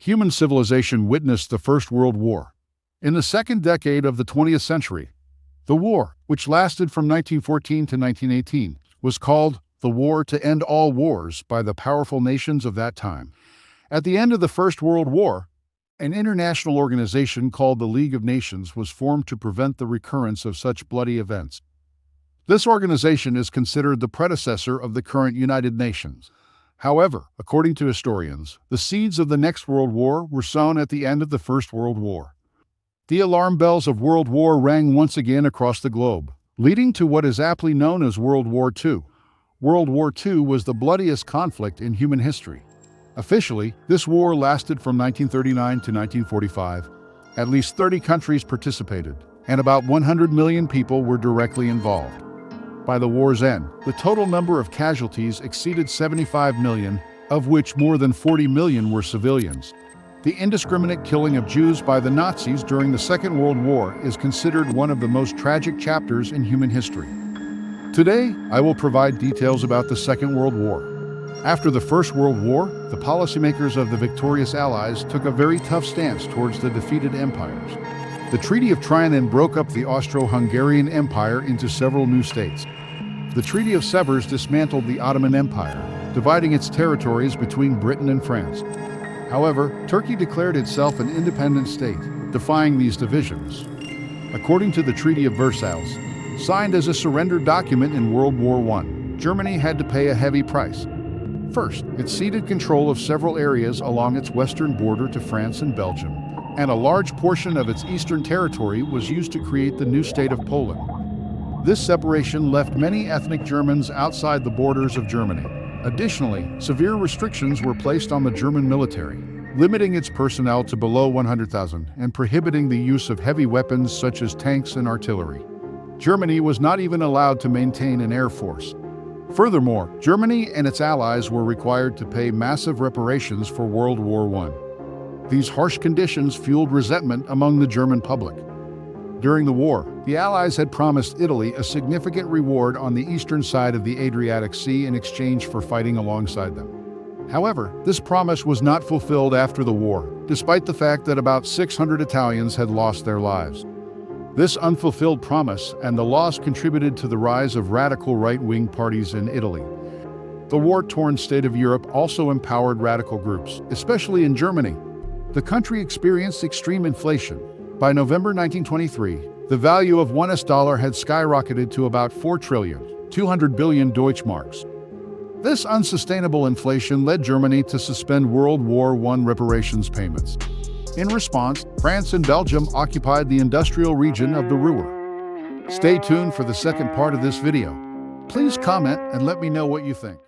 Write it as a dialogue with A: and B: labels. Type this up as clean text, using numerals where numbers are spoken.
A: human civilization witnessed the First World War. In the second decade of the 20th century, the war, which lasted from 1914 to 1918, was called the War to End All Wars by the powerful nations of that time. At the end of the First World War, an international organization called the League of Nations was formed to prevent the recurrence of such bloody events. This organization is considered the predecessor of the current United Nations. However, according to historians, the seeds of the next World War were sown at the end of the First World War. The alarm bells of World War rang once again across the globe, leading to what is aptly known as World War II. World War II was the bloodiest conflict in human history. Officially, this war lasted from 1939 to 1945. At least 30 countries participated, and about 100 million people were directly involved. By the war's end, the total number of casualties exceeded 75 million, of which more than 40 million were civilians. The indiscriminate killing of Jews by the Nazis during the Second World War is considered one of the most tragic chapters in human history. Today, I will provide details about the Second World War. After the First World War, the policymakers of the victorious Allies took a very tough stance towards the defeated empires. The Treaty of Trianon broke up the Austro-Hungarian Empire into several new states. The Treaty of Sevres dismantled the Ottoman Empire, dividing its territories between Britain and France. However, Turkey declared itself an independent state, defying these divisions. According to the Treaty of Versailles, signed as a surrender document in World War I, Germany had to pay a heavy price. First, it ceded control of several areas along its western border to France and Belgium, and a large portion of its eastern territory was used to create the new state of Poland. This separation left many ethnic Germans outside the borders of Germany. Additionally, severe restrictions were placed on the German military, limiting its personnel to below 100,000 and prohibiting the use of heavy weapons such as tanks and artillery. Germany was not even allowed to maintain an air force. Furthermore, Germany and its allies were required to pay massive reparations for World War I. These harsh conditions fueled resentment among the German public. During the war, the Allies had promised Italy a significant reward on the eastern side of the Adriatic Sea in exchange for fighting alongside them. However, this promise was not fulfilled after the war, despite the fact that about 600 Italians had lost their lives. This unfulfilled promise and the loss contributed to the rise of radical right-wing parties in Italy. The war-torn state of Europe also empowered radical groups, especially in Germany. The country experienced extreme inflation. By November 1923, the value of one dollar had skyrocketed to about 4,200 billion Deutschmarks. This unsustainable inflation led Germany to suspend World War I reparations payments. In response, France and Belgium occupied the industrial region of the Ruhr. Stay tuned for the second part of this video. Please comment and let me know what you think.